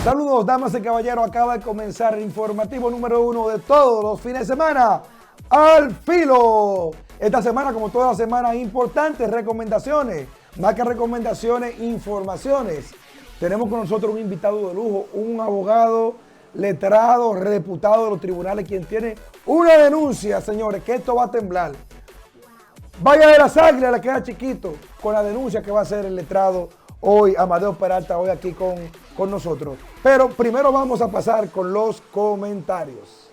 Saludos, damas y caballeros. Acaba de comenzar el informativo número 1 de todos los fines de semana, Al Filo. Esta semana, como todas las semanas, importantes recomendaciones. Más que recomendaciones, informaciones. Tenemos con nosotros un invitado de lujo, un abogado letrado, reputado de los tribunales, quien tiene una denuncia, señores, que esto va a temblar. Vaya de las Águilas, le queda chiquito con la denuncia que va a hacer el letrado hoy, Amadeo Peralta, hoy aquí con nosotros. Pero primero vamos a pasar con los comentarios.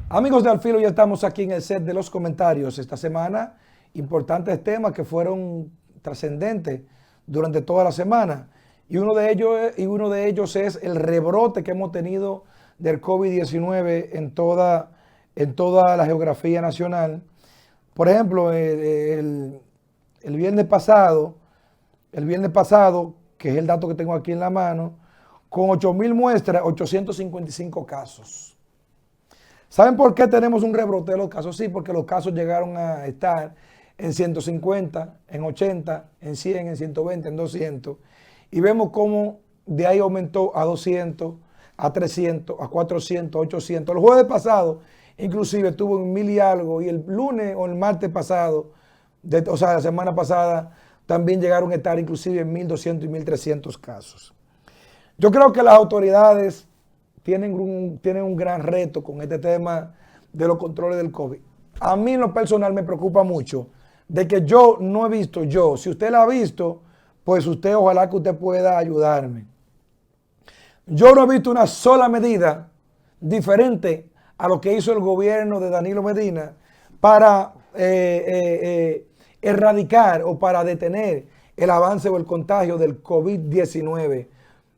Amigos de Al Filo, ya estamos aquí en el set de los comentarios. Esta semana, importantes temas que fueron trascendentes durante toda la semana. Y uno de ellos es el rebrote que hemos tenido del COVID-19 en toda la geografía nacional. Por ejemplo, el viernes pasado, que es el dato que tengo aquí en la mano, con 8,000 muestras, 855 casos. ¿Saben por qué tenemos un rebrote de los casos? Sí, porque los casos llegaron a estar en 150, en 80, en 100, en 120, en 200. Y vemos cómo de ahí aumentó a 200, a 300, a 400, 800. El jueves pasado, inclusive, estuvo en 1,000 y algo. Y el lunes o el martes pasado, la semana pasada, también llegaron a estar inclusive en 1,200 y 1,300 casos. Yo creo que las autoridades tienen un gran reto con este tema de los controles del COVID. A mí en lo personal me preocupa mucho de que yo no he visto, si usted la ha visto, pues usted, ojalá que usted pueda ayudarme. Yo no he visto una sola medida diferente a lo que hizo el gobierno de Danilo Medina para erradicar o para detener el avance o el contagio del COVID-19,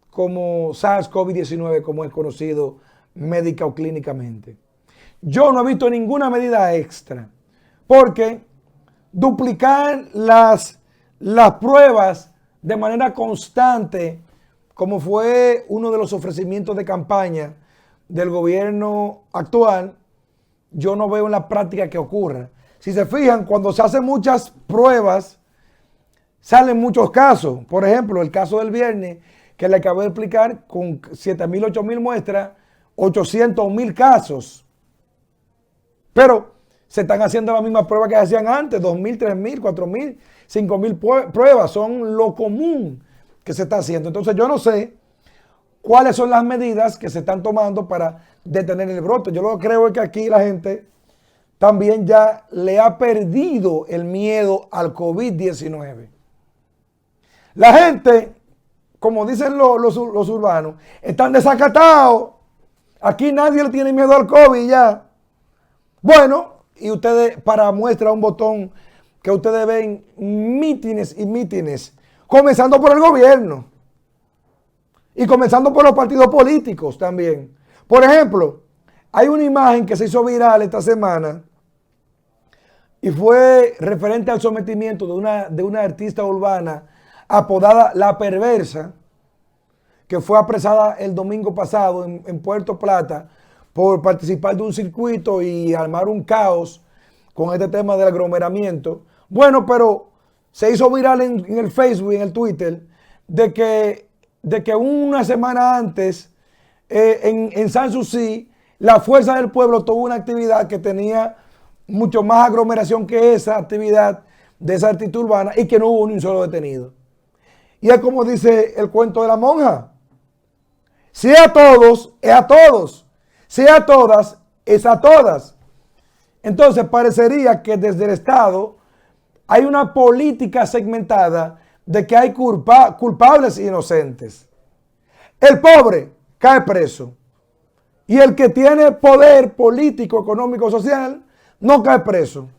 como SARS-CoV-19, como es conocido médica o clínicamente. Yo no he visto ninguna medida extra, porque duplicar las pruebas de manera constante, como fue uno de los ofrecimientos de campaña del gobierno actual, yo no veo en la práctica que ocurra. Si se fijan, cuando se hacen muchas pruebas, salen muchos casos. Por ejemplo, el caso del viernes, que le acabo de explicar, con 7,000, 8,000 muestras, 800, 1,000 casos. Pero se están haciendo las mismas pruebas que hacían antes, 2,000, 3,000, 4,000, 5,000 pruebas. Son lo común que se está haciendo. Entonces yo no sé cuáles son las medidas que se están tomando para detener el brote. Yo lo que creo es que aquí la gente también ya le ha perdido el miedo al COVID-19. La gente, como dicen los urbanos, están desacatados. Aquí nadie le tiene miedo al COVID ya. Bueno, y ustedes, para muestra un botón que ustedes ven mítines y mítines, comenzando por el gobierno y comenzando por los partidos políticos también. Por ejemplo, hay una imagen que se hizo viral esta semana y fue referente al sometimiento de una artista urbana apodada La Perversa, que fue apresada el domingo pasado en Puerto Plata por participar de un circuito y armar un caos con este tema del aglomeramiento. Bueno, pero se hizo viral en el Facebook y en el Twitter de que una semana antes en Sanssouci la Fuerza del Pueblo tuvo una actividad que tenía mucho más aglomeración que esa actividad de esa artista urbana y que no hubo ni un solo detenido. Y es como dice el cuento de la monja. Si es a todos, es a todos. Si es a todas, es a todas. Entonces parecería que desde el Estado hay una política segmentada de que hay culpables e inocentes. El pobre cae preso. Y el que tiene poder político, económico, social, no cae preso.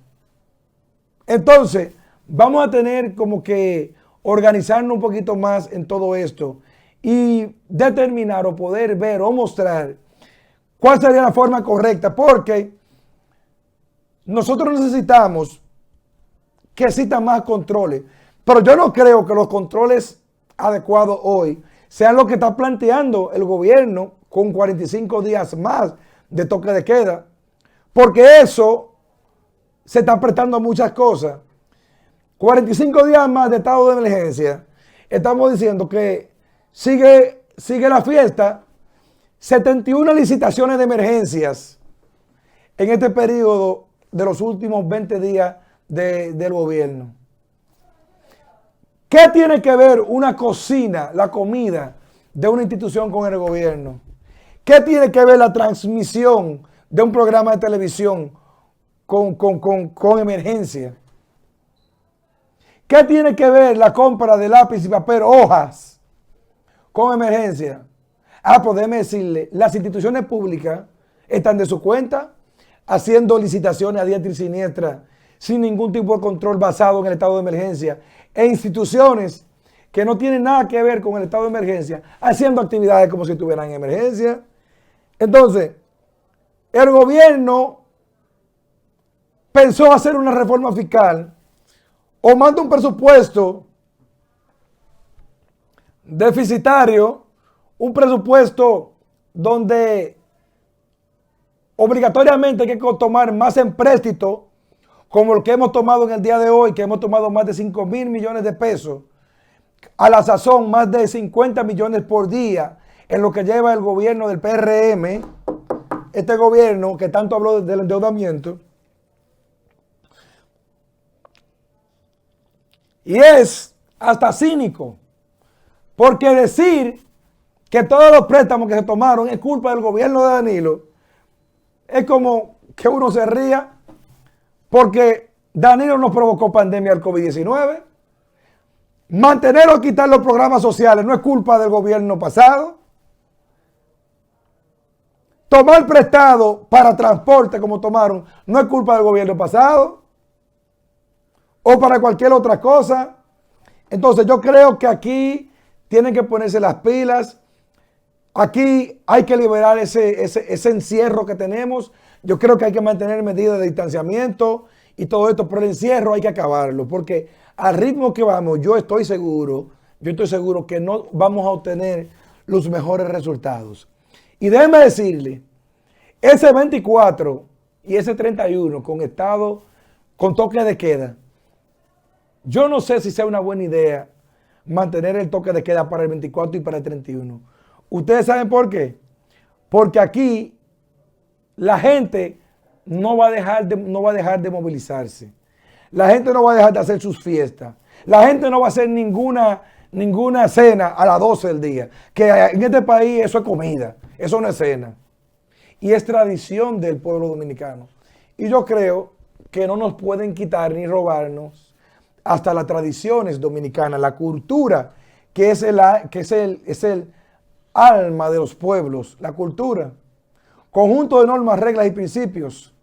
Entonces, vamos a tener como que organizarnos un poquito más en todo esto y determinar o poder ver o mostrar cuál sería la forma correcta, porque nosotros necesitamos que existan más controles, pero yo no creo que los controles adecuados hoy sean lo que está planteando el gobierno con 45 días más de toque de queda, porque eso se está prestando a muchas cosas. 45 días más de estado de emergencia estamos diciendo que sigue la fiesta. 71 licitaciones de emergencias en este periodo de los últimos 20 días del gobierno. ¿Qué tiene que ver una cocina, la comida de una institución con el gobierno? ¿Qué tiene que ver la transmisión de un programa de televisión con emergencia? ¿Qué tiene que ver la compra de lápiz y papel, hojas, con emergencia? Pues déjeme decirle, las instituciones públicas están de su cuenta haciendo licitaciones a diestra y siniestra sin ningún tipo de control basado en el estado de emergencia, e instituciones que no tienen nada que ver con el estado de emergencia haciendo actividades como si estuvieran en emergencia. Entonces, el gobierno pensó hacer una reforma fiscal o manda un presupuesto deficitario, un presupuesto donde obligatoriamente hay que tomar más empréstito, como el que hemos tomado en el día de hoy, que hemos tomado más de 5.000 millones de pesos, a la sazón más de 50 millones por día, en lo que lleva el gobierno del PRM, este gobierno que tanto habló del endeudamiento. Y es hasta cínico, porque decir que todos los préstamos que se tomaron es culpa del gobierno de Danilo, es como que uno se ría, porque Danilo no provocó pandemia del COVID-19. Mantener o quitar los programas sociales no es culpa del gobierno pasado. Tomar prestado para transporte como tomaron no es culpa del gobierno pasado. O para cualquier otra cosa. Entonces yo creo que aquí tienen que ponerse las pilas. Aquí hay que liberar ese encierro que tenemos. Yo creo que hay que mantener medidas de distanciamiento y todo esto, pero el encierro hay que acabarlo, porque al ritmo que vamos, yo estoy seguro que no vamos a obtener los mejores resultados. Y déjeme decirle, ese 24 y ese 31 con toque de queda, yo no sé si sea una buena idea mantener el toque de queda para el 24 y para el 31. ¿Ustedes saben por qué? Porque aquí la gente no va a dejar de movilizarse. La gente no va a dejar de hacer sus fiestas. La gente no va a hacer ninguna cena a las 12 del día. Que en este país eso es comida, eso no es cena. Y es tradición del pueblo dominicano. Y yo creo que no nos pueden quitar ni robarnos hasta las tradiciones dominicanas, la cultura, que es el alma de los pueblos, la cultura. Conjunto de normas, reglas y principios,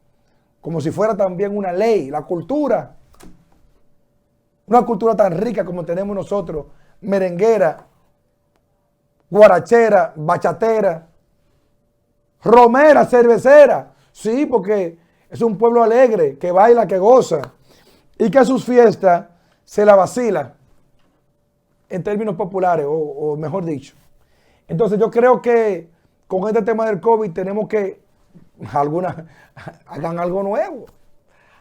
como si fuera también una ley, la cultura. Una cultura tan rica como tenemos nosotros, merenguera, guarachera, bachatera, romera, cervecera. Sí, porque es un pueblo alegre, que baila, que goza y que a sus fiestas se la vacila, en términos populares, o mejor dicho. Entonces yo creo que con este tema del COVID tenemos que hagan algo nuevo,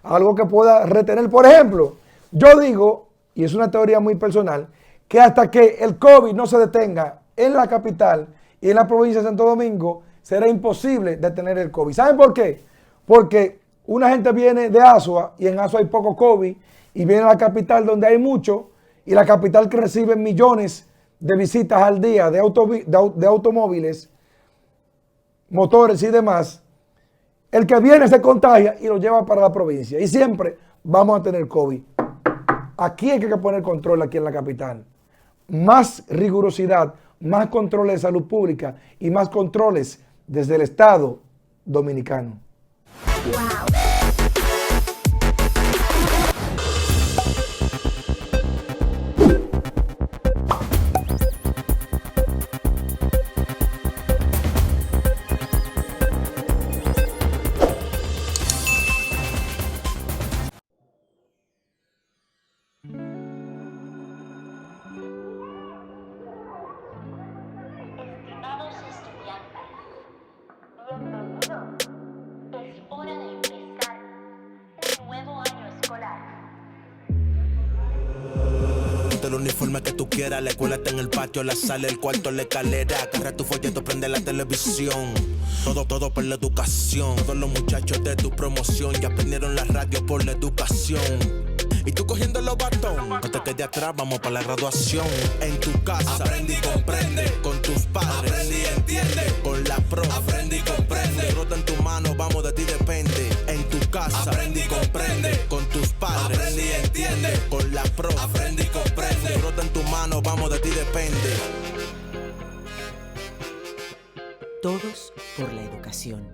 algo que pueda retener. Por ejemplo, yo digo, y es una teoría muy personal, que hasta que el COVID no se detenga en la capital y en la provincia de Santo Domingo, será imposible detener el COVID. ¿Saben por qué? Porque una gente viene de Asua y en Asua hay poco COVID y viene a la capital donde hay mucho, y la capital que recibe millones de visitas al día de automóviles, motores y demás. El que viene se contagia y lo lleva para la provincia. Y siempre vamos a tener COVID. Aquí hay que poner control aquí en la capital. Más rigurosidad, más controles de salud pública y más controles desde el Estado dominicano. Wow. Estimados estudiantes, bienvenidos. Es hora de empezar. uniforme que tú quieras. La escuela está en el patio, la sala, el cuarto, la escalera. Agarra tu folleto, prende la televisión. Todo por la educación. Todos los muchachos de tu promoción ya aprendieron la radio por la educación. Y tú cogiendo los bastones, no te quedes atrás, vamos para la graduación. En tu casa, aprende y comprende. Con tus padres, aprende y entiende. Con la profe, aprende y comprende. Rota en tu mano, vamos, de ti depende. En tu casa, aprende y comprende. Con tus padres, aprende y entiende. Con la profe, aprende y comprende. Rota en tu mano, vamos, de ti depende. Todos por la educación.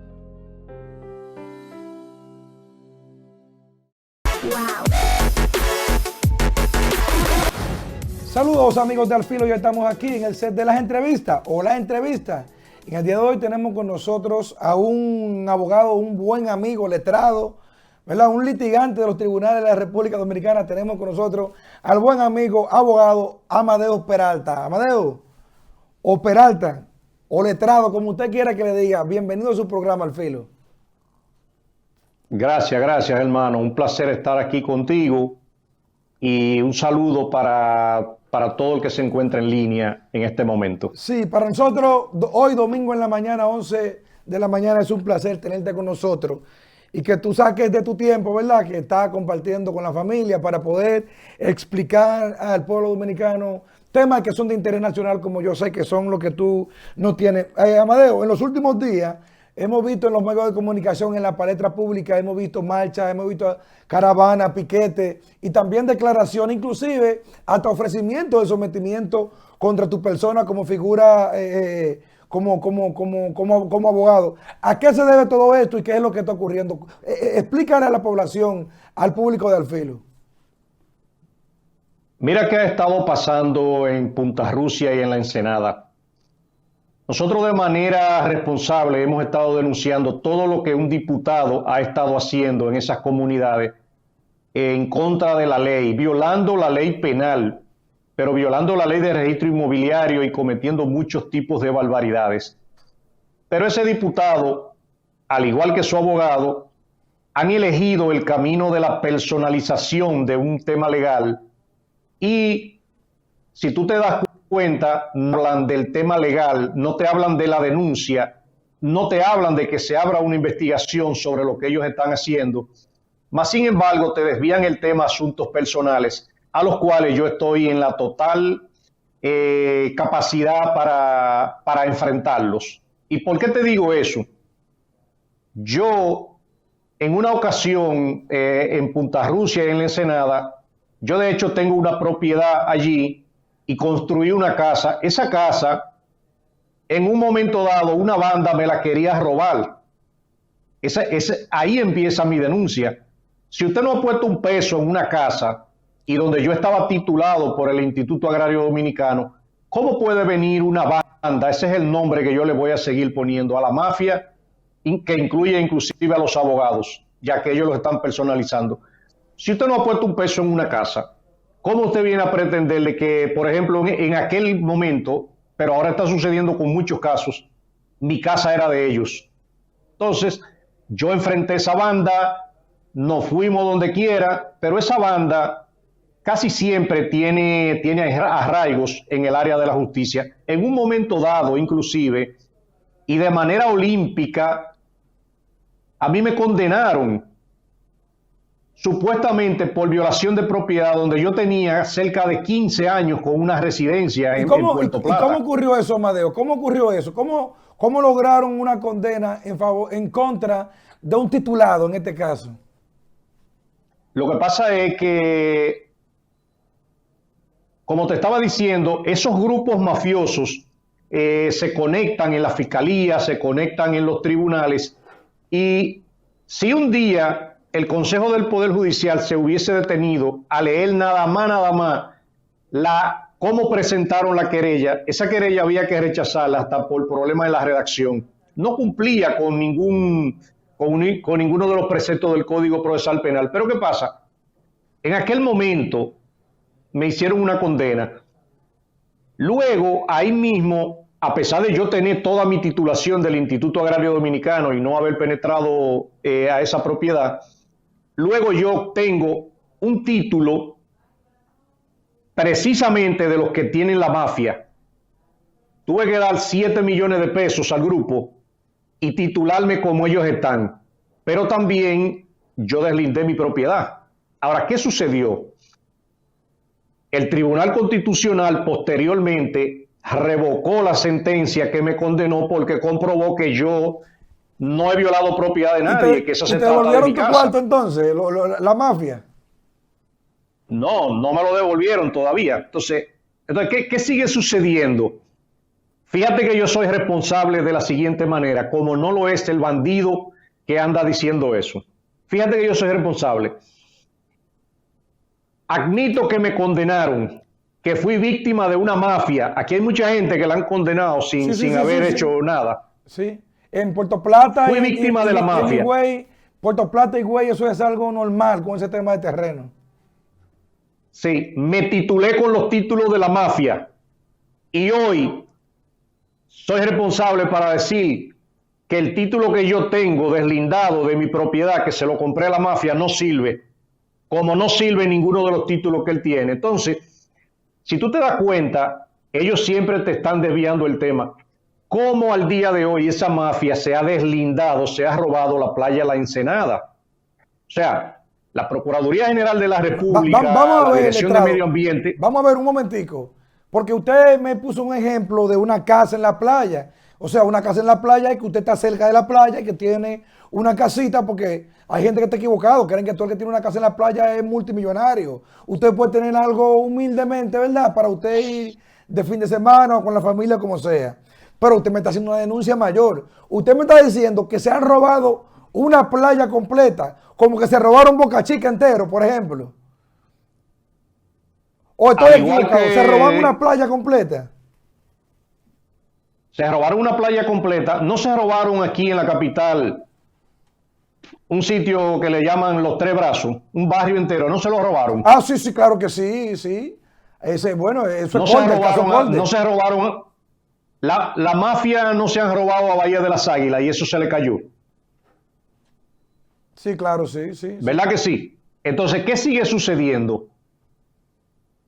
Saludos amigos de Al Filo, ya estamos aquí en el set de las entrevistas o la entrevista. En el día de hoy tenemos con nosotros a un abogado, un buen amigo, letrado, ¿verdad? Un litigante de los tribunales de la República Dominicana. Tenemos con nosotros al buen amigo, abogado Amadeo Peralta. Amadeo, o Peralta, o letrado, como usted quiera que le diga. Bienvenido a su programa Al Filo. Gracias hermano. Un placer estar aquí contigo y un saludo para todo el que se encuentra en línea en este momento. Sí, para nosotros hoy domingo en la mañana, 11 de la mañana, es un placer tenerte con nosotros y que tú saques de tu tiempo, ¿verdad? Que estás compartiendo con la familia para poder explicar al pueblo dominicano temas que son de interés nacional, como yo sé que son lo que tú no tienes. Amadeo, en los últimos días hemos visto en los medios de comunicación, en la palestra pública, hemos visto marchas, hemos visto caravanas, piquetes y también declaraciones, inclusive hasta ofrecimiento de sometimiento contra tu persona como figura, como abogado. ¿A qué se debe todo esto y qué es lo que está ocurriendo? Explícale a la población, al público de Al Filo. Mira qué ha estado pasando en Punta Rusia y en la Ensenada. Nosotros de manera responsable hemos estado denunciando todo lo que un diputado ha estado haciendo en esas comunidades en contra de la ley, violando la ley penal, pero violando la ley de registro inmobiliario y cometiendo muchos tipos de barbaridades. Pero ese diputado, al igual que su abogado, han elegido el camino de la personalización de un tema legal y si tú te das cuenta, no hablan del tema legal, no te hablan de la denuncia, no te hablan de que se abra una investigación sobre lo que ellos están haciendo, mas sin embargo te desvían el tema a asuntos personales, a los cuales yo estoy en la total capacidad para enfrentarlos. ¿Y por qué te digo eso? Yo, en una ocasión, en Punta Rusia y en la Ensenada, yo de hecho tengo una propiedad allí, y construí una casa. Esa casa, en un momento dado, una banda me la quería robar. Ahí empieza mi denuncia. Si usted no ha puesto un peso en una casa y donde yo estaba titulado por el Instituto Agrario Dominicano, ¿cómo puede venir una banda? Ese es el nombre que yo le voy a seguir poniendo a la mafia, que incluye inclusive a los abogados, ya que ellos lo están personalizando. Si usted no ha puesto un peso en una casa, ¿cómo usted viene a pretenderle que, por ejemplo, en aquel momento, pero ahora está sucediendo con muchos casos, mi casa era de ellos? Entonces, yo enfrenté esa banda, nos fuimos donde quiera, pero esa banda casi siempre tiene arraigos en el área de la justicia. En un momento dado, inclusive, y de manera olímpica, a mí me condenaron supuestamente por violación de propiedad, donde yo tenía cerca de 15 años con una residencia en Puerto Plata. ¿Y cómo ocurrió eso, Amadeo? ¿Cómo ocurrió eso? ¿Cómo lograron una condena en contra de un titulado en este caso? Lo que pasa es que, como te estaba diciendo, esos grupos mafiosos se conectan en la fiscalía, se conectan en los tribunales, y si un día el Consejo del Poder Judicial se hubiese detenido a leer nada más cómo presentaron la querella, esa querella había que rechazarla hasta por problemas de la redacción. No cumplía con ninguno de los preceptos del Código Procesal Penal. Pero ¿qué pasa? En aquel momento me hicieron una condena. Luego, ahí mismo, a pesar de yo tener toda mi titulación del Instituto Agrario Dominicano y no haber penetrado a esa propiedad, luego yo tengo un título precisamente de los que tienen la mafia. Tuve que dar 7 millones de pesos al grupo y titularme como ellos están. Pero también yo deslindé mi propiedad. Ahora, ¿qué sucedió? El Tribunal Constitucional posteriormente revocó la sentencia que me condenó porque comprobó que yo no he violado propiedad de nadie, que eso se trata de mi casa. ¿Y te devolvieron tu cuarto entonces, la mafia? No, no me lo devolvieron todavía. Entonces ¿qué sigue sucediendo? Fíjate que yo soy responsable de la siguiente manera, como no lo es el bandido que anda diciendo eso. Fíjate que yo soy responsable. Admito que me condenaron, que fui víctima de una mafia. Aquí hay mucha gente que la han condenado sin haber hecho nada. Sí, en Puerto Plata. Fui víctima de la mafia. Puerto Plata y Higüey, eso es algo normal con ese tema de terreno. Sí, me titulé con los títulos de la mafia y hoy soy responsable para decir que el título que yo tengo deslindado de mi propiedad, que se lo compré a la mafia, no sirve, como no sirve ninguno de los títulos que él tiene. Entonces, si tú te das cuenta, ellos siempre te están desviando el tema. ¿Cómo al día de hoy esa mafia se ha deslindado, se ha robado la playa La Ensenada? O sea, la Procuraduría General de la República, vamos a ver, la Dirección de Medio Ambiente. Vamos a ver un momentico, porque usted me puso un ejemplo de una casa en la playa. O sea, una casa en la playa y que usted está cerca de la playa y que tiene una casita, porque hay gente que está equivocado, creen que todo el que tiene una casa en la playa es multimillonario. Usted puede tener algo humildemente, ¿verdad? Para usted ir de fin de semana o con la familia, como sea. Pero usted me está haciendo una denuncia mayor. Usted me está diciendo que se han robado una playa completa, como que se robaron Boca Chica entero, por ejemplo. ¿O estoy equivocado? ¿Se robaron una playa completa? Se robaron una playa completa. No se robaron aquí en la capital un sitio que le llaman Los Tres Brazos, un barrio entero. No se lo robaron. Ah, sí, claro que sí, sí. Bueno, eso es no se robaron. La mafia no se han robado a Bahía de las Águilas y eso se le cayó. Sí, claro, sí. ¿Verdad que sí? Entonces, ¿qué sigue sucediendo?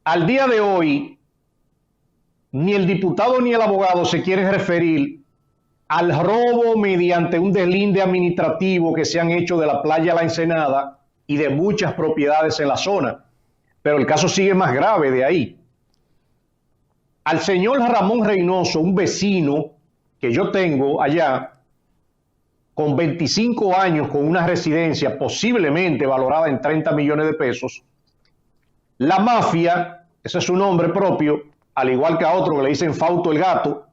Al día de hoy, ni el diputado ni el abogado se quieren referir al robo mediante un deslinde administrativo que se han hecho de la playa La Ensenada y de muchas propiedades en la zona. Pero el caso sigue más grave de ahí. Al señor Ramón Reynoso, un vecino que yo tengo allá, con 25 años, con una residencia posiblemente valorada en 30 millones de pesos, la mafia, ese es su nombre propio, al igual que a otro que le dicen Fausto el Gato,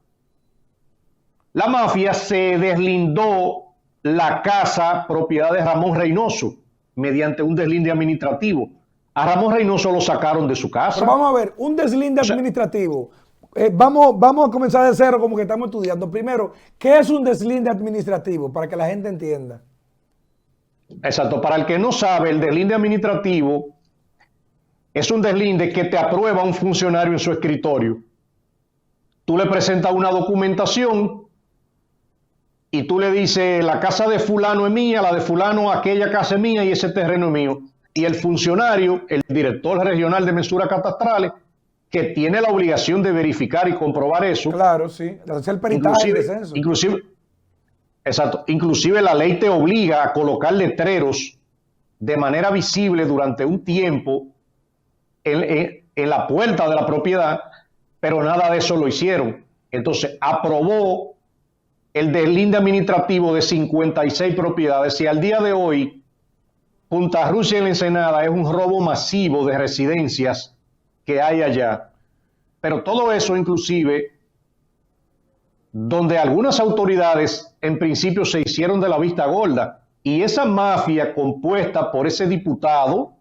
la mafia se deslindó la casa propiedad de Ramón Reynoso mediante un deslinde administrativo. A Ramón Reynoso lo sacaron de su casa. Pero vamos a ver, un deslinde administrativo. Vamos a comenzar de cero como que estamos estudiando. Primero, ¿qué es un deslinde administrativo? Para que la gente entienda. Exacto. Para el que no sabe, el deslinde administrativo es un deslinde que te aprueba un funcionario en su escritorio. Tú le presentas una documentación y tú le dices, la casa de fulano es mía, la de fulano, aquella casa es mía y ese terreno es mío. Y el funcionario, el director regional de mensuras catastrales, que tiene la obligación de verificar y comprobar eso. Claro, sí. Hacer el peritaje de censo. Inclusive la ley te obliga a colocar letreros de manera visible durante un tiempo en la puerta de la propiedad, pero nada de eso lo hicieron. Entonces aprobó el deslinde administrativo de 56 propiedades y al día de hoy Punta Rusia y La Ensenada es un robo masivo de residencias que hay allá. Pero todo eso inclusive donde algunas autoridades en principio se hicieron de la vista gorda y esa mafia compuesta por ese diputado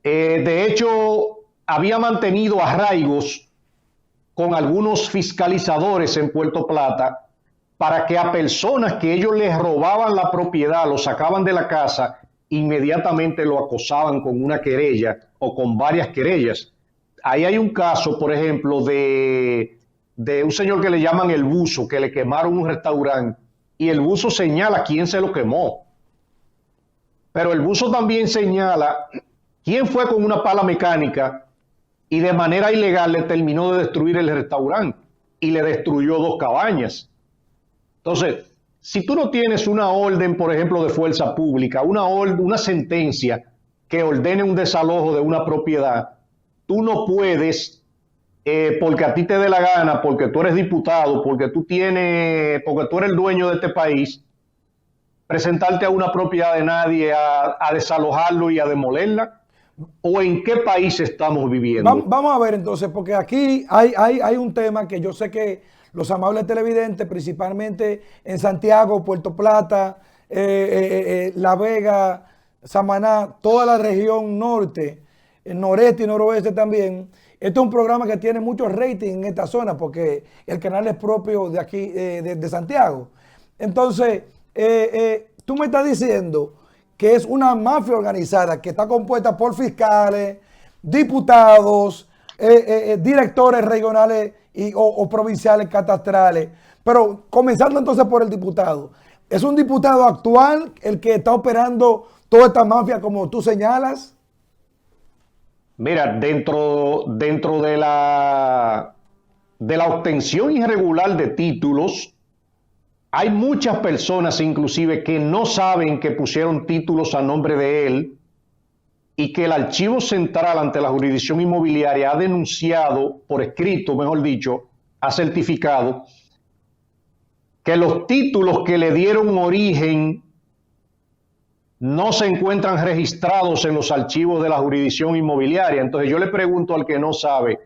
de hecho había mantenido arraigos con algunos fiscalizadores en Puerto Plata para que a personas que ellos les robaban la propiedad, lo sacaban de la casa, inmediatamente lo acosaban con una querella o con varias querellas. Ahí hay un caso, por ejemplo, de un señor que le llaman el Buzo, que le quemaron un restaurante y el Buzo señala quién se lo quemó. Pero el Buzo también señala ¿Quién fue con una pala mecánica y de manera ilegal le terminó de destruir el restaurante y le destruyó 2 cabañas? Entonces, si tú no tienes una orden, por ejemplo, de fuerza pública, una sentencia que ordene un desalojo de una propiedad, tú no puedes, porque a ti te dé la gana, porque tú eres diputado, porque tú eres el dueño de este país, presentarte a una propiedad de nadie a desalojarlo y a demolerla. ¿O en qué país estamos viviendo? Vamos a ver entonces, porque aquí hay un tema que yo sé que los amables televidentes, principalmente en Santiago, Puerto Plata, La Vega, Samaná, toda la región norte, el noreste y noroeste también. Este es un programa que tiene mucho rating en esta zona porque el canal es propio de aquí, de Santiago. Entonces, tú me estás diciendo que es una mafia organizada que está compuesta por fiscales, diputados, directores regionales o provinciales catastrales. Pero comenzando entonces por el diputado. ¿Es un diputado actual el que está operando toda esta mafia como tú señalas? Mira, dentro de la obtención irregular de títulos, hay muchas personas inclusive que no saben que pusieron títulos a nombre de él y que el Archivo Central ante la Jurisdicción Inmobiliaria ha denunciado, por escrito, mejor dicho, ha certificado que los títulos que le dieron origen no se encuentran registrados en los archivos de la Jurisdicción Inmobiliaria. Entonces yo le pregunto al que no sabe,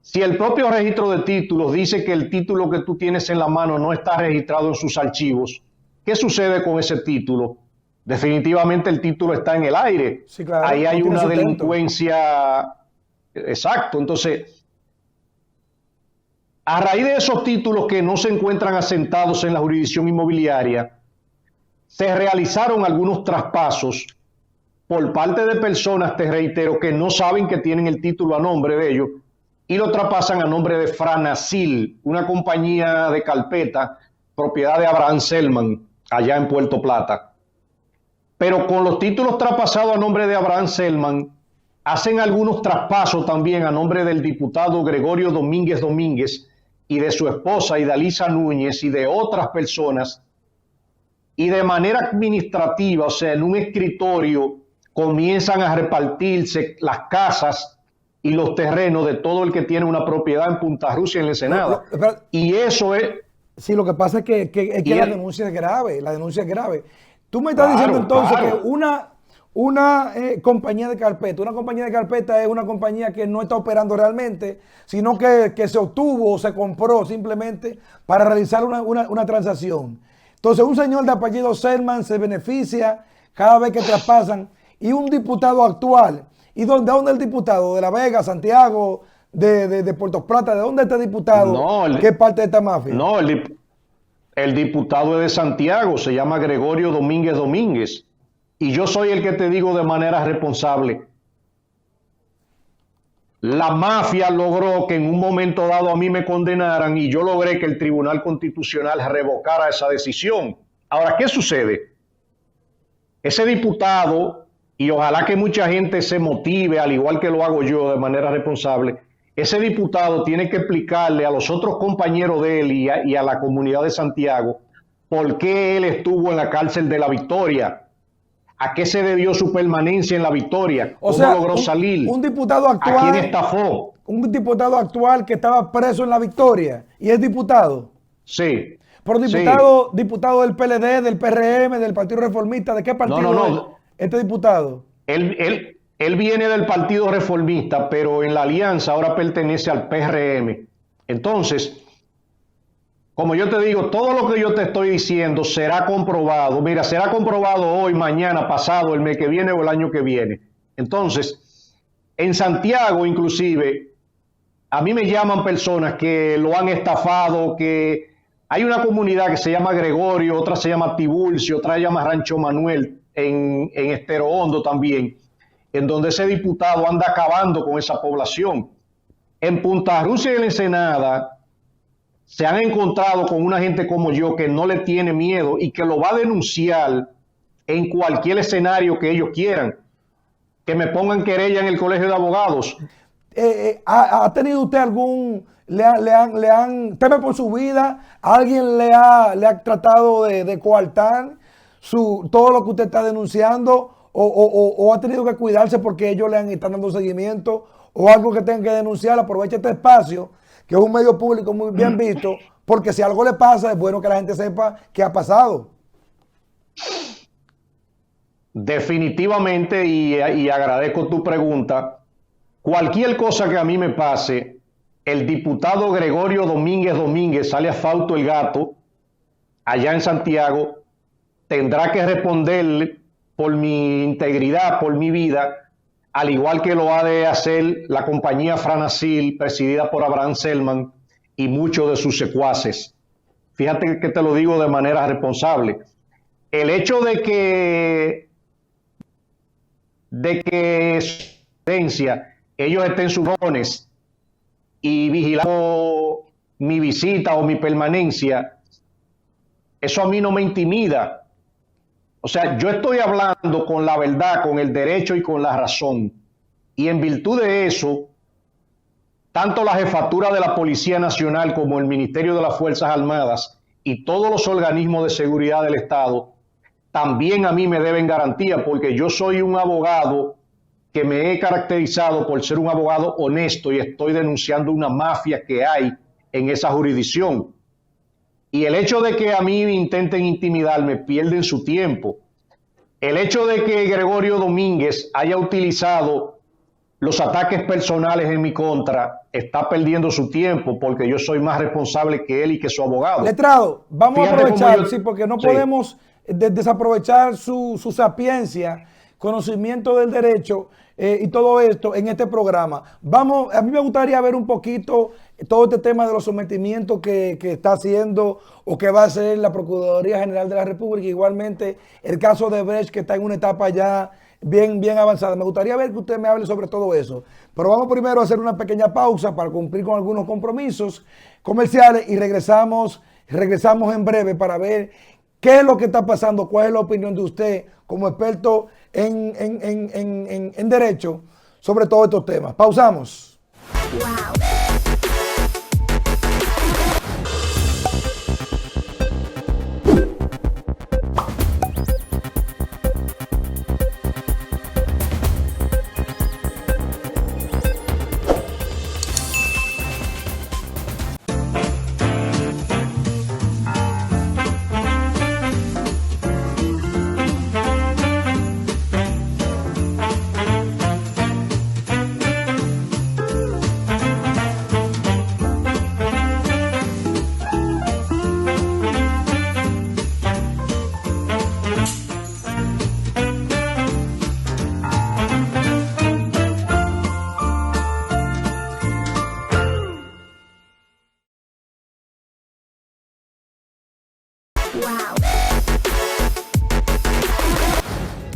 si el propio registro de títulos dice que el título que tú tienes en la mano no está registrado en sus archivos, ¿qué sucede con ese título? Definitivamente el título está en el aire. Sí, claro, ahí hay no una tiene delincuencia. Exacto. Entonces, a raíz de esos títulos que no se encuentran asentados en la jurisdicción inmobiliaria, se realizaron algunos traspasos por parte de personas, te reitero, que no saben que tienen el título a nombre de ellos y lo traspasan a nombre de Franasil, una compañía de carpeta, propiedad de Abraham Selman, allá en Puerto Plata. Pero con los títulos traspasados a nombre de Abraham Selman, hacen algunos traspasos también a nombre del diputado Gregorio Domínguez Domínguez y de su esposa Idalisa Núñez y de otras personas, y de manera administrativa, o sea, en un escritorio, comienzan a repartirse las casas y los terrenos de todo el que tiene una propiedad en Punta Rusia, en la Ensenada. Y eso es... Sí, lo que pasa es que la denuncia es grave, Tú me estás diciendo entonces que una compañía de carpeta es una compañía que no está operando realmente, sino que se obtuvo o se compró simplemente para realizar una transacción. Entonces un señor de apellido Selman se beneficia cada vez que traspasan, y un diputado actual. ¿Y de dónde el diputado? ¿De La Vega, Santiago, de Puerto Plata? ¿De dónde está el diputado? No, ¿Qué parte de esta mafia? No, el diputado es de Santiago, se llama Gregorio Domínguez Domínguez. Y yo soy el que te digo de manera responsable. La mafia logró que en un momento dado a mí me condenaran y yo logré que el Tribunal Constitucional revocara esa decisión. Ahora, ¿qué sucede? Ese diputado, y ojalá que mucha gente se motive, al igual que lo hago yo de manera responsable, ese diputado tiene que explicarle a los otros compañeros de él y a la comunidad de Santiago por qué él estuvo en la cárcel de La Victoria, a qué se debió su permanencia en La Victoria, cómo logró salir, un diputado actual, a quién estafó. Un diputado actual que estaba preso en La Victoria y es diputado. Sí. Pero diputado del PLD, del PRM, del Partido Reformista, ¿de qué partido es este diputado? Él viene del Partido Reformista, pero en la alianza ahora pertenece al PRM. Entonces, como yo te digo, todo lo que yo te estoy diciendo será comprobado. Mira, será comprobado hoy, mañana, pasado, el mes que viene o el año que viene. Entonces, en Santiago inclusive, a mí me llaman personas que lo han estafado, que hay una comunidad que se llama Gregorio, otra se llama Tiburcio, otra se llama Rancho Manuel, en Estero Hondo también, en donde ese diputado anda acabando con esa población. En Punta Rusia y en la Ensenada se han encontrado con una gente como yo que no le tiene miedo y que lo va a denunciar en cualquier escenario que ellos quieran. que me pongan querella en el colegio de abogados. ¿Ha tenido usted algún, teme por su vida? ¿Alguien le ha tratado de coartar todo lo que usted está denunciando? ¿O ha tenido que cuidarse porque ellos están dando seguimiento? ¿O algo que tengan que denunciar? Aproveche este espacio, que es un medio público muy bien visto, porque si algo le pasa, es bueno que la gente sepa qué ha pasado. Definitivamente, y agradezco tu pregunta. Cualquier cosa que a mí me pase, el diputado Gregorio Domínguez, alias Fausto el Gato, allá en Santiago, tendrá que responder por mi integridad, por mi vida, al igual que lo ha de hacer la compañía Franasil, presidida por Abraham Selman y muchos de sus secuaces. Fíjate que te lo digo de manera responsable. El hecho de que ellos estén sus drones y vigilando mi visita o mi permanencia, eso a mí no me intimida. O sea, yo estoy hablando con la verdad, con el derecho y con la razón. Y en virtud de eso, tanto la Jefatura de la Policía Nacional como el Ministerio de las Fuerzas Armadas y todos los organismos de seguridad del Estado también a mí me deben garantía, porque yo soy un abogado que me he caracterizado por ser un abogado honesto y estoy denunciando una mafia que hay en esa jurisdicción. Y el hecho de que a mí intenten intimidarme, pierden su tiempo. El hecho de que Gregorio Domínguez haya utilizado los ataques personales en mi contra, está perdiendo su tiempo, porque yo soy más responsable que él y que su abogado. Letrado, vamos a aprovechar, sí, porque no podemos desaprovechar su sapiencia, conocimiento del derecho y todo esto en este programa. A mí me gustaría ver un poquito todo este tema de los sometimientos que está haciendo o que va a hacer la Procuraduría General de la República, igualmente el caso de Brecht, que está en una etapa ya bien avanzada. Me gustaría ver que usted me hable sobre todo eso. Pero vamos primero a hacer una pequeña pausa para cumplir con algunos compromisos comerciales y regresamos en breve para ver qué es lo que está pasando, cuál es la opinión de usted como experto en derecho sobre todos estos temas. Pausamos. Wow.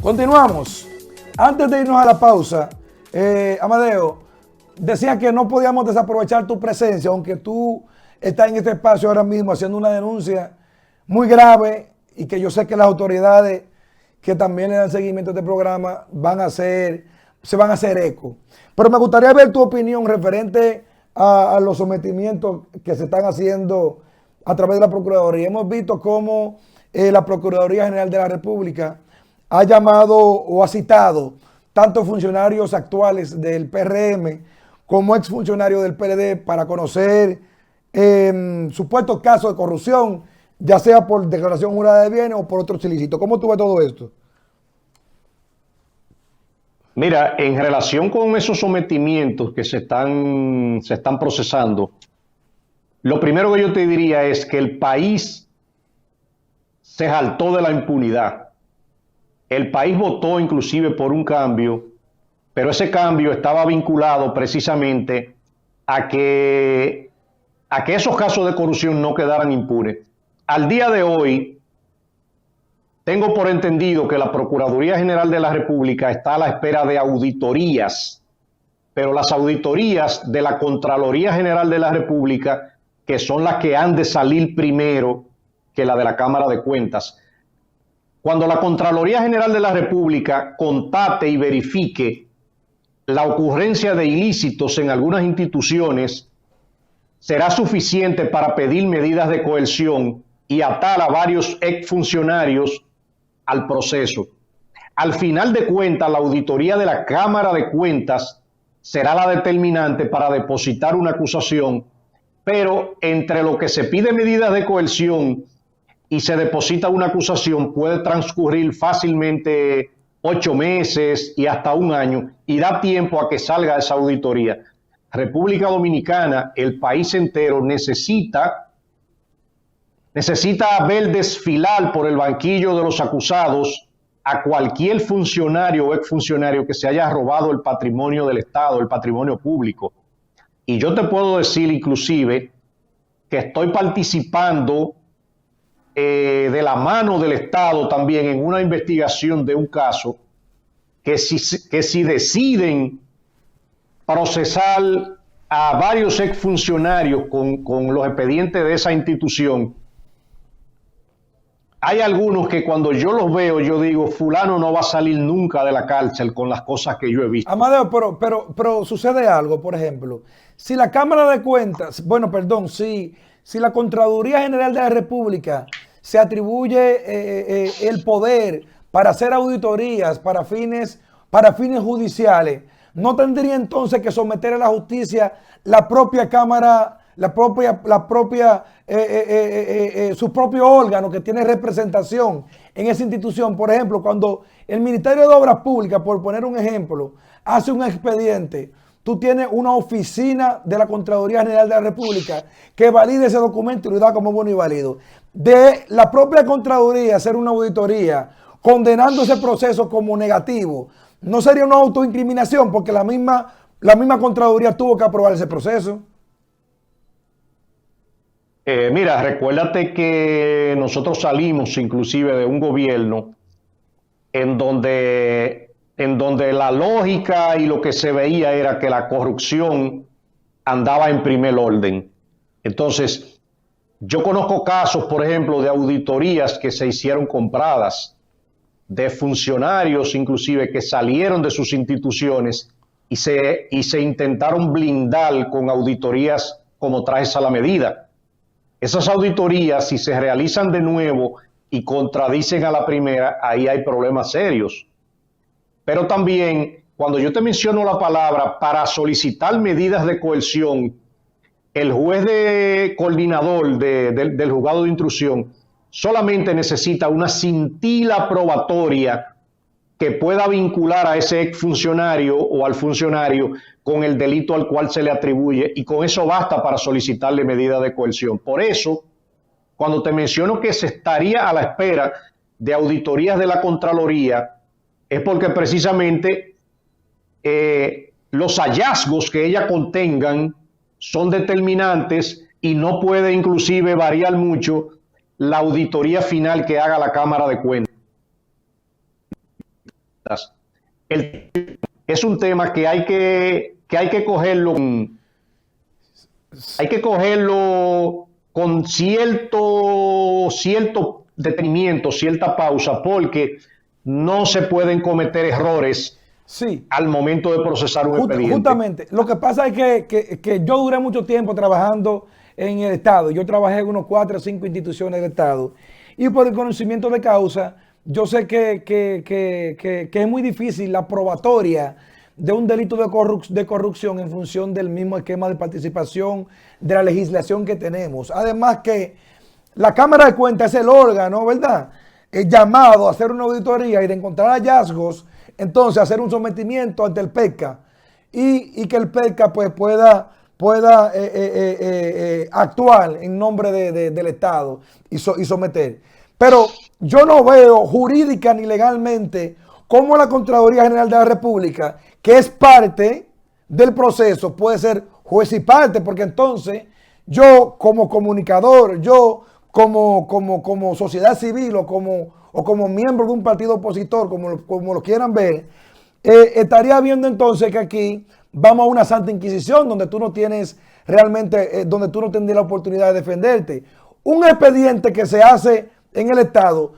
Continuamos. Antes de irnos a la pausa, Amadeo, decía que no podíamos desaprovechar tu presencia, aunque tú estás en este espacio ahora mismo haciendo una denuncia muy grave y que yo sé que las autoridades que también le dan seguimiento a este programa se van a hacer eco. Pero me gustaría ver tu opinión referente a los sometimientos que se están haciendo a través de la Procuraduría. Hemos visto cómo la Procuraduría General de la República ha llamado o ha citado tanto funcionarios actuales del PRM como exfuncionarios del PLD para conocer supuestos casos de corrupción, ya sea por declaración jurada de bienes o por otros ilícitos. ¿Cómo tú ves todo esto? Mira, en relación con esos sometimientos que se están procesando, lo primero que yo te diría es que el país se jaltó de la impunidad. El país votó inclusive por un cambio, pero ese cambio estaba vinculado precisamente a que esos casos de corrupción no quedaran impunes. Al día de hoy, tengo por entendido que la Procuraduría General de la República está a la espera de auditorías, pero las auditorías de la Contraloría General de la República, que son las que han de salir primero que la de la Cámara de Cuentas. cuando la Contraloría General de la República constate y verifique la ocurrencia de ilícitos en algunas instituciones, será suficiente para pedir medidas de coerción y atar a varios exfuncionarios al proceso. Al final de cuentas, la auditoría de la Cámara de Cuentas será la determinante para depositar una acusación, pero entre lo que se pide medidas de coerción y se deposita una acusación puede transcurrir fácilmente 8 meses y hasta un año, y da tiempo a que salga esa auditoría. República Dominicana, el país entero, necesita ver desfilar por el banquillo de los acusados a cualquier funcionario o exfuncionario que se haya robado el patrimonio del Estado, el patrimonio público. Y yo te puedo decir inclusive que estoy participando de la mano del Estado también en una investigación de un caso que si deciden procesar a varios exfuncionarios con los expedientes de esa institución, hay algunos que cuando yo los veo, yo digo, fulano no va a salir nunca de la cárcel con las cosas que yo he visto. Amadeo, pero sucede algo, por ejemplo, si la Cámara de Cuentas, si la Contraloría General de la República se atribuye el poder para hacer auditorías para fines judiciales, ¿no tendría entonces que someter a la justicia la propia Cámara, su propio órgano que tiene representación en esa institución? Por ejemplo, cuando el Ministerio de Obras Públicas, por poner un ejemplo, hace un expediente, tú tienes una oficina de la Contraloría General de la República que valide ese documento y lo da como bueno y válido. De la propia Contraloría hacer una auditoría condenando ese proceso como negativo, ¿no sería una autoincriminación? Porque la misma Contraloría tuvo que aprobar ese proceso. Mira, recuérdate que nosotros salimos inclusive de un gobierno en donde la lógica y lo que se veía era que la corrupción andaba en primer orden. Entonces, yo conozco casos, por ejemplo, de auditorías que se hicieron compradas, de funcionarios inclusive que salieron de sus instituciones y se intentaron blindar con auditorías como trajes a la medida. Esas auditorías, si se realizan de nuevo y contradicen a la primera, ahí hay problemas serios. Pero también, cuando yo te menciono la palabra para solicitar medidas de coerción, el juez coordinador del juzgado de instrucción solamente necesita una cintila probatoria que pueda vincular a ese exfuncionario o al funcionario con el delito al cual se le atribuye, y con eso basta para solicitarle medidas de coerción. Por eso, cuando te menciono que se estaría a la espera de auditorías de la Contraloría, es porque precisamente los hallazgos que ella contengan son determinantes y no puede inclusive variar mucho la auditoría final que haga la Cámara de Cuentas. Es un tema que hay que cogerlo con cierto detenimiento, cierta pausa, porque no se pueden cometer errores al momento de procesar un expediente. Justamente, lo que pasa es que yo duré mucho tiempo trabajando en el Estado. Yo trabajé en unos 4 o 5 instituciones del Estado, y por el conocimiento de causa, yo sé que es muy difícil la probatoria de un delito de corrupción en función del mismo esquema de participación de la legislación que tenemos. Además que la Cámara de Cuentas es el órgano, ¿verdad?, es llamado a hacer una auditoría y de encontrar hallazgos, entonces hacer un sometimiento ante el PECA y que el PECA pues pueda actuar en nombre del Estado y someter. Pero yo no veo jurídica ni legalmente cómo la Contraloría General de la República, que es parte del proceso, puede ser juez y parte, porque entonces yo como comunicador, yo como sociedad civil o como miembro de un partido opositor, como lo quieran ver, estaría viendo entonces que aquí vamos a una santa inquisición donde tú no tienes realmente, donde tú no tendrías la oportunidad de defenderte. Un expediente que se hace en el Estado,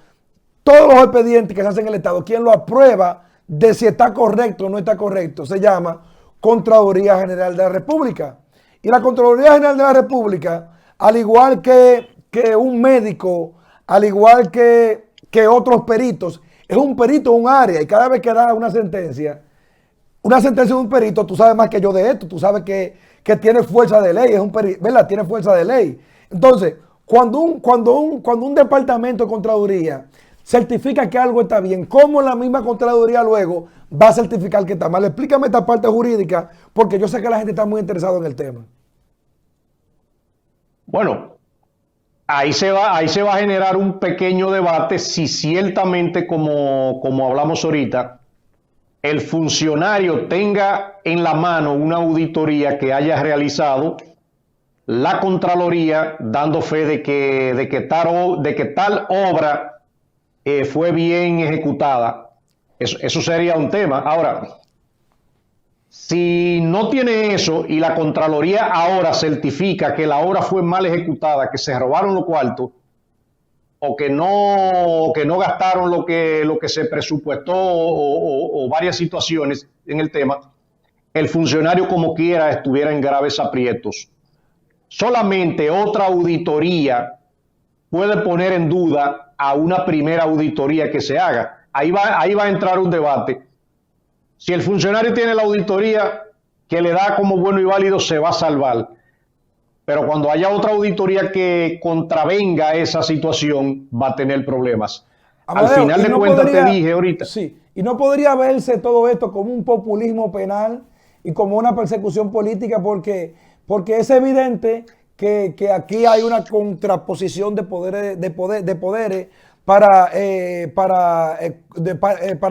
todos los expedientes que se hacen en el Estado, quien lo aprueba de si está correcto o no está correcto, se llama Contraloría General de la República. Y la Contraloría General de la República, al igual que un médico, al igual que otros peritos, es un perito en un área, y cada vez que da una sentencia de un perito, tú sabes más que yo de esto, tú sabes que tiene fuerza de ley, es un perito, ¿verdad? Tiene fuerza de ley. Entonces, cuando un departamento de Contraloría certifica que algo está bien, ¿cómo la misma Contraloría luego va a certificar que está mal? Explícame esta parte jurídica, porque yo sé que la gente está muy interesada en el tema. Bueno, ahí se va a generar un pequeño debate si ciertamente, como hablamos ahorita, el funcionario tenga en la mano una auditoría que haya realizado la Contraloría dando fe de que tal obra fue bien ejecutada. Eso sería un tema. Ahora, si no tiene eso y la Contraloría ahora certifica que la obra fue mal ejecutada, que se robaron los cuartos, o que no gastaron lo que se presupuestó o varias situaciones en el tema, el funcionario como quiera estuviera en graves aprietos. Solamente otra auditoría puede poner en duda a una primera auditoría que se haga. Ahí va a entrar un debate. Si el funcionario tiene la auditoría que le da como bueno y válido, se va a salvar. Pero cuando haya otra auditoría que contravenga esa situación, va a tener problemas. Amadeo, al final de cuentas te dije ahorita. Sí, y no podría verse todo esto como un populismo penal y como una persecución política, porque es evidente que aquí hay una contraposición de poderes para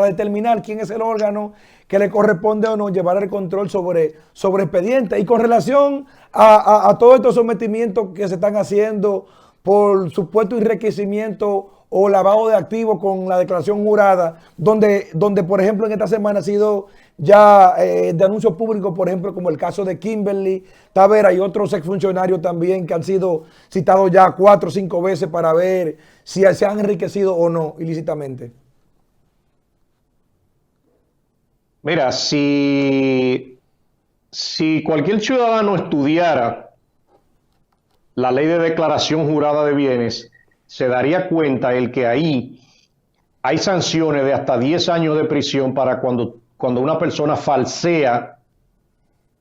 determinar quién es el órgano que le corresponde o no llevar el control sobre expedientes. Y con relación a todos estos sometimientos que se están haciendo por supuesto enriquecimiento o lavado de activos con la declaración jurada, donde por ejemplo en esta semana ha sido ya de anuncios públicos, por ejemplo, como el caso de Kimberly Tavera y otros exfuncionarios también que han sido citados ya 4 o 5 veces para ver si se han enriquecido o no ilícitamente. Mira, si cualquier ciudadano estudiara la ley de declaración jurada de bienes, se daría cuenta el que ahí hay sanciones de hasta 10 años de prisión para cuando una persona falsea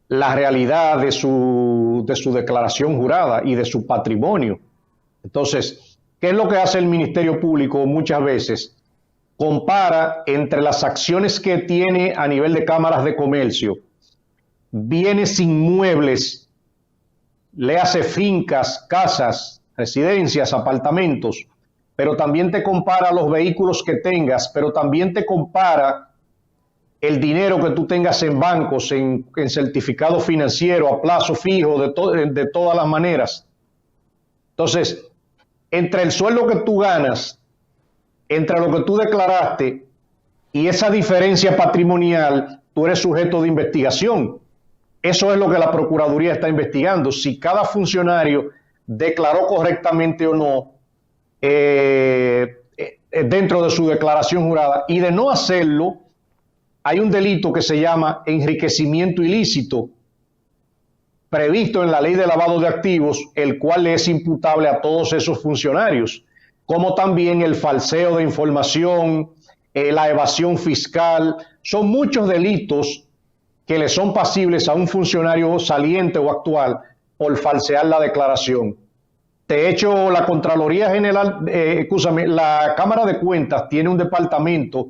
la realidad de su declaración jurada y de su patrimonio. Entonces, ¿qué es lo que hace el Ministerio Público muchas veces? Compara entre las acciones que tiene a nivel de cámaras de comercio, bienes inmuebles, le hace fincas, casas, residencias, apartamentos, pero también te compara los vehículos que tengas, pero también te compara el dinero que tú tengas en bancos, en certificado financiero, a plazo fijo, de todas las maneras. Entonces, entre el sueldo que tú ganas, entre lo que tú declaraste y esa diferencia patrimonial, tú eres sujeto de investigación. Eso es lo que la Procuraduría está investigando, si cada funcionario declaró correctamente o no dentro de su declaración jurada, y de no hacerlo, hay un delito que se llama enriquecimiento ilícito, previsto en la ley de lavado de activos, el cual le es imputable a todos esos funcionarios, como también el falseo de información, la evasión fiscal. Son muchos delitos que le son pasibles a un funcionario saliente o actual por falsear la declaración. De hecho, la Contraloría General, la Cámara de Cuentas tiene un departamento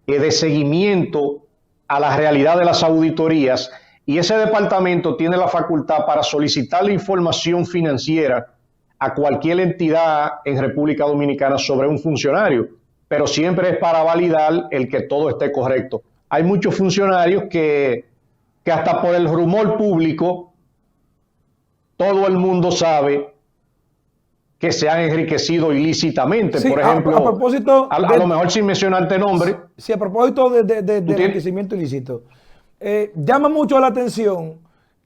de seguimiento a la realidad de las auditorías, y ese departamento tiene la facultad para solicitar la información financiera a cualquier entidad en República Dominicana sobre un funcionario, pero siempre es para validar el que todo esté correcto. Hay muchos funcionarios que hasta por el rumor público, todo el mundo sabe que se han enriquecido ilícitamente. Sí, por ejemplo, a propósito a lo mejor sin mencionarte nombre. Sí, a propósito de enriquecimiento ilícito, llama mucho la atención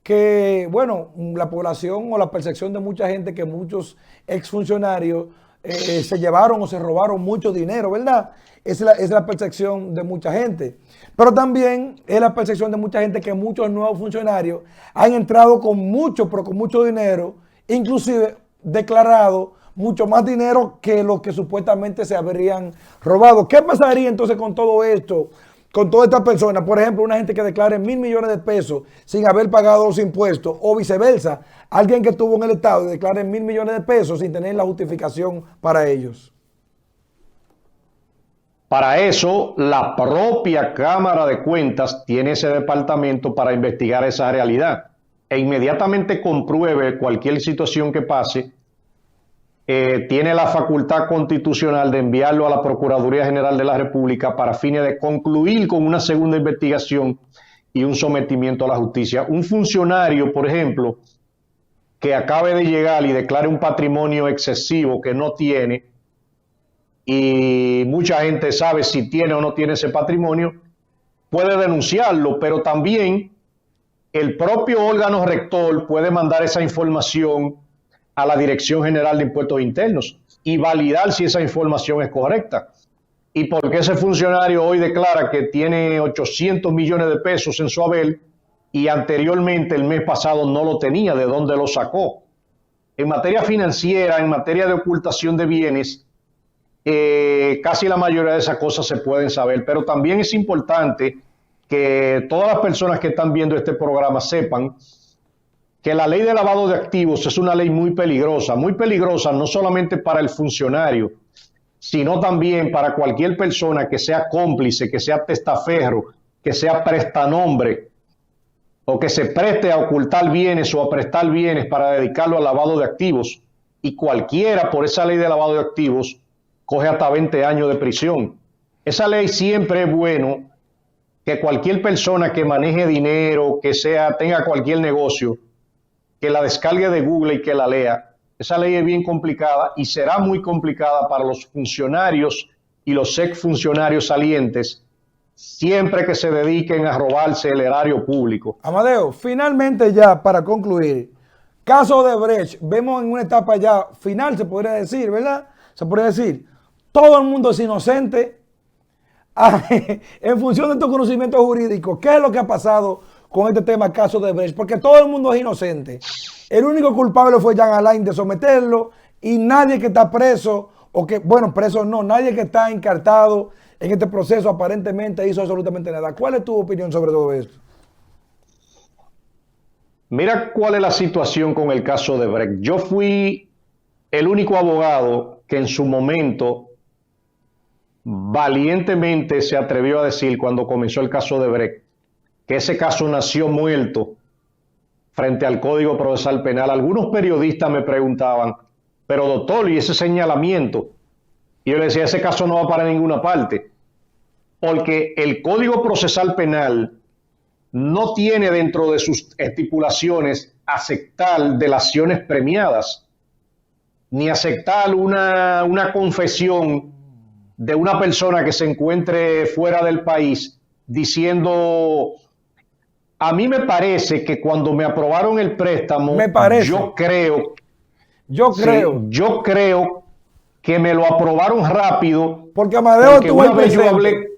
que, bueno, la población o la percepción de mucha gente que muchos exfuncionarios se llevaron o se robaron mucho dinero, ¿verdad? Es la percepción de mucha gente. Pero también es la percepción de mucha gente que muchos nuevos funcionarios han entrado con mucho, pero con mucho dinero, inclusive declarado mucho más dinero que lo que supuestamente se habrían robado. ¿Qué pasaría entonces con todo esto? Con todas estas personas, por ejemplo, una gente que declare 1.000 millones de pesos sin haber pagado los impuestos, o viceversa, alguien que estuvo en el Estado y declare 1.000 millones de pesos sin tener la justificación para ellos. Para eso, la propia Cámara de Cuentas tiene ese departamento para investigar esa realidad e inmediatamente compruebe cualquier situación que pase, tiene la facultad constitucional de enviarlo a la Procuraduría General de la República para fines de concluir con una segunda investigación y un sometimiento a la justicia. Un funcionario, por ejemplo, que acabe de llegar y declare un patrimonio excesivo que no tiene, y mucha gente sabe si tiene o no tiene ese patrimonio, puede denunciarlo, pero también el propio órgano rector puede mandar esa información a la Dirección General de Impuestos Internos y validar si esa información es correcta. ¿Y por qué ese funcionario hoy declara que tiene 800 millones de pesos en su haber y anteriormente el mes pasado no lo tenía? ¿De dónde lo sacó? En materia financiera, en materia de ocultación de bienes, casi la mayoría de esas cosas se pueden saber, pero también es importante que todas las personas que están viendo este programa sepan que la ley de lavado de activos es una ley muy peligrosa no solamente para el funcionario, sino también para cualquier persona que sea cómplice, que sea testaferro, que sea prestanombre o que se preste a ocultar bienes o a prestar bienes para dedicarlo al lavado de activos. Y cualquiera por esa ley de lavado de activos coge hasta 20 años de prisión. Esa ley siempre es bueno que cualquier persona que maneje dinero, que tenga cualquier negocio, que la descargue de Google y que la lea. Esa ley es bien complicada y será muy complicada para los funcionarios y los exfuncionarios salientes siempre que se dediquen a robarse el erario público. Amadeo, finalmente ya para concluir, caso de Brecht, vemos en una etapa ya final, se podría decir, ¿verdad? Se podría decir, todo el mundo es inocente. En función de tu conocimiento jurídico, ¿qué es lo que ha pasado con este tema, caso de Brecht? Porque todo el mundo es inocente. El único culpable fue Jean Alain de someterlo y nadie que está preso, o que, bueno, preso no, nadie que está encartado en este proceso aparentemente hizo absolutamente nada. ¿Cuál es tu opinión sobre todo esto? Mira cuál es la situación con el caso de Brecht. Yo fui el único abogado que en su momento valientemente se atrevió a decir cuando comenzó el caso de Brecht que ese caso nació muerto frente al Código Procesal Penal. Algunos periodistas me preguntaban, pero doctor, ¿y ese señalamiento? Y yo le decía, ese caso no va para ninguna parte, porque el Código Procesal Penal no tiene dentro de sus estipulaciones aceptar delaciones premiadas, ni aceptar una confesión de una persona que se encuentre fuera del país diciendo... A mí me parece que cuando me aprobaron el préstamo, yo creo que me lo aprobaron rápido. Porque Amadeo tuvo una vez yo hablé,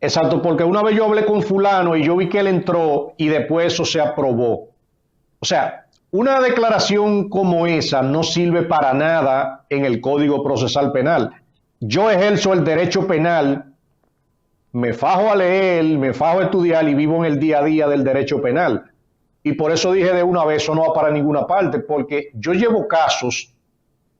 exacto, porque una vez yo hablé con fulano y yo vi que él entró y después eso se aprobó. O sea, una declaración como esa no sirve para nada en el Código Procesal Penal. Yo ejerzo el derecho penal, me fajo a leer, me fajo a estudiar y vivo en el día a día del derecho penal. Y por eso dije de una vez, eso no va para ninguna parte, porque yo llevo casos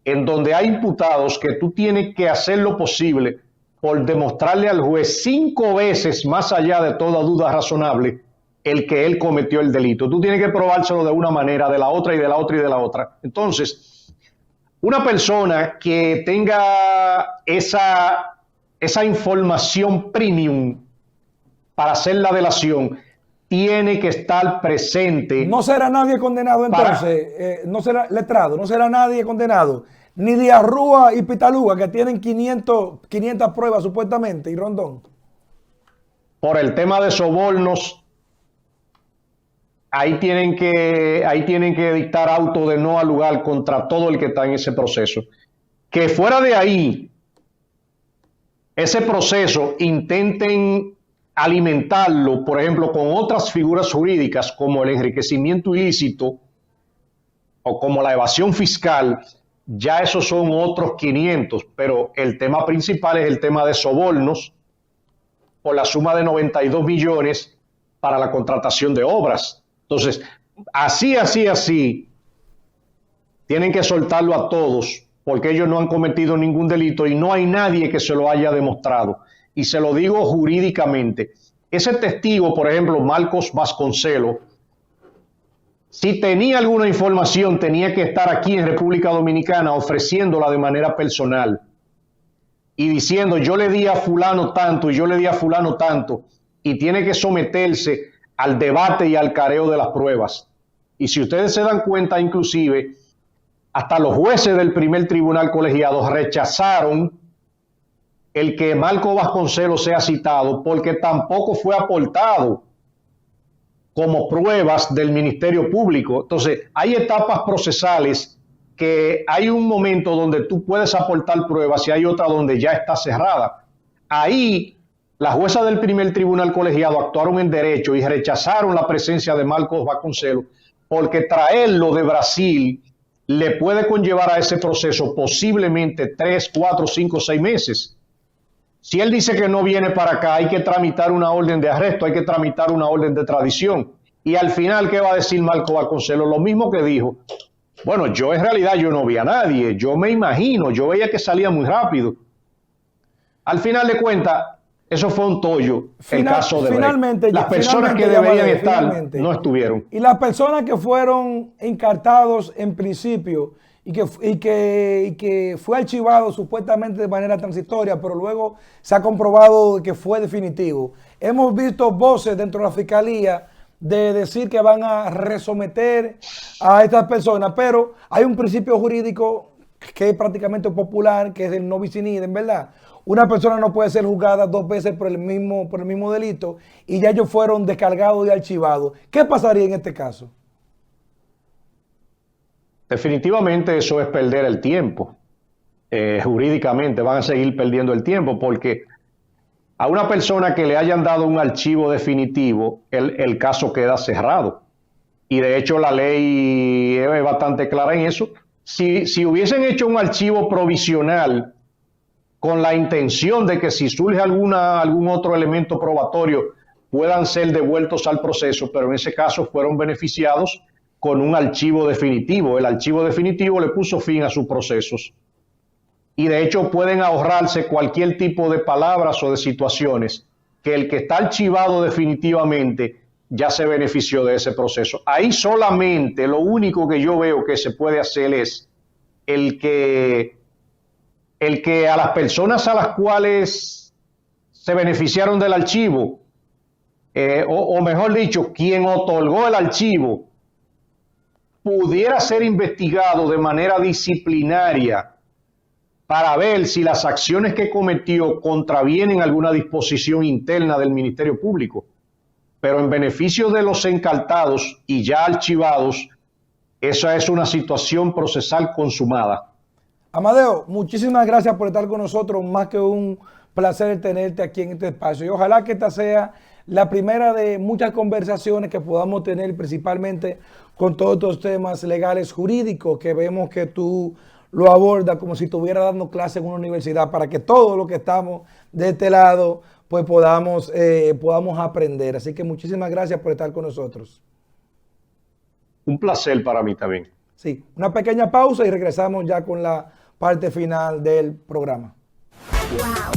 en donde hay imputados que tú tienes que hacer lo posible por demostrarle al juez 5 veces más allá de toda duda razonable el que él cometió el delito. Tú tienes que probárselo de una manera, de la otra y de la otra y de la otra. Entonces, una persona que tenga esa información premium para hacer la delación tiene que estar presente. No será nadie condenado entonces, no será letrado, no será nadie condenado, ni Díaz Rúa y Pitalúa, que tienen 500 pruebas supuestamente, y Rondón. Por el tema de sobornos, ahí tienen que dictar auto de no al lugar contra todo el que está en ese proceso. que fuera de ahí, ese proceso intenten alimentarlo, por ejemplo, con otras figuras jurídicas como el enriquecimiento ilícito o como la evasión fiscal, ya esos son otros 500, pero el tema principal es el tema de sobornos por la suma de 92 millones para la contratación de obras. Entonces, así, tienen que soltarlo a todos, porque ellos no han cometido ningún delito y no hay nadie que se lo haya demostrado. Y se lo digo jurídicamente. Ese testigo, por ejemplo, Marcos Vasconcelos, si tenía alguna información, tenía que estar aquí en República Dominicana ofreciéndola de manera personal y diciendo, yo le di a fulano tanto y yo le di a fulano tanto, y tiene que someterse al debate y al careo de las pruebas. Y si ustedes se dan cuenta, inclusive, hasta los jueces del primer tribunal colegiado rechazaron el que Marcos Vasconcelos sea citado porque tampoco fue aportado como pruebas del Ministerio Público. Entonces, hay etapas procesales que hay un momento donde tú puedes aportar pruebas y hay otra donde ya está cerrada. Ahí, las juezas del primer tribunal colegiado actuaron en derecho y rechazaron la presencia de Marcos Vasconcelos porque traerlo de Brasil le puede conllevar a ese proceso posiblemente 3, 4, 5, 6 meses. Si él dice que no viene para acá, hay que tramitar una orden de arresto, hay que tramitar una orden de extradición. Y al final, ¿qué va a decir Marcos Vasconcelos? Lo mismo que dijo. Bueno, yo en realidad yo no vi a nadie, yo me imagino, yo veía que salía muy rápido. Al final de cuentas, eso fue un tollo, el caso de finalmente, las personas que deberían estar no estuvieron. Y las personas que fueron encartados en principio y que fue archivado supuestamente de manera transitoria, pero luego se ha comprobado que fue definitivo. Hemos visto voces dentro de la Fiscalía de decir que van a resometer a estas personas, pero hay un principio jurídico que es prácticamente popular, que es el no bis in idem, ¿verdad? Una persona no puede ser juzgada 2 veces por el mismo delito y ya ellos fueron descargados y archivados. ¿Qué pasaría en este caso? Definitivamente eso es perder el tiempo. Jurídicamente van a seguir perdiendo el tiempo porque a una persona que le hayan dado un archivo definitivo, el caso queda cerrado. Y de hecho la ley es bastante clara en eso. Si hubiesen hecho un archivo provisional con la intención de que si surge algún otro elemento probatorio puedan ser devueltos al proceso, pero en ese caso fueron beneficiados con un archivo definitivo. El archivo definitivo le puso fin a sus procesos. Y de hecho pueden ahorrarse cualquier tipo de palabras o de situaciones que el que está archivado definitivamente ya se benefició de ese proceso. Ahí solamente lo único que yo veo que se puede hacer es el que a las personas a las cuales se beneficiaron del archivo, o mejor dicho, quien otorgó el archivo, pudiera ser investigado de manera disciplinaria para ver si las acciones que cometió contravienen alguna disposición interna del Ministerio Público. Pero en beneficio de los encartados y ya archivados, esa es una situación procesal consumada. Amadeo, muchísimas gracias por estar con nosotros, más que un placer tenerte aquí en este espacio. Y ojalá que esta sea la primera de muchas conversaciones que podamos tener, principalmente con todos estos temas legales jurídicos que vemos que tú lo abordas como si estuviera dando clase en una universidad, para que todos los que estamos de este lado pues podamos aprender. Así que muchísimas gracias por estar con nosotros. Un placer para mí también. Sí, una pequeña pausa y regresamos ya con la parte final del programa. Wow.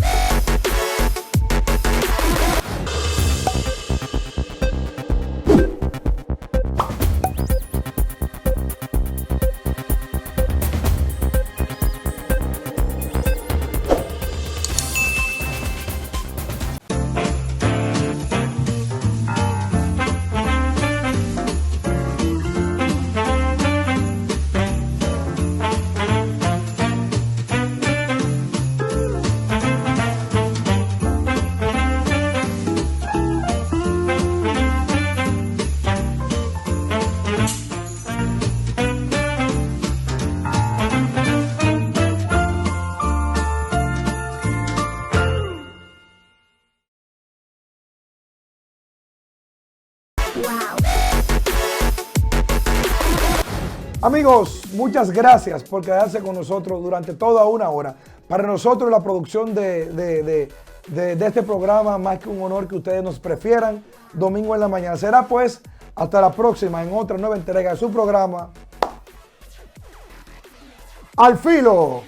Amigos, muchas gracias por quedarse con nosotros durante toda una hora. Para nosotros la producción de este programa, más que un honor que ustedes nos prefieran, domingo en la mañana. Será pues hasta la próxima en otra nueva entrega de su programa Al Filo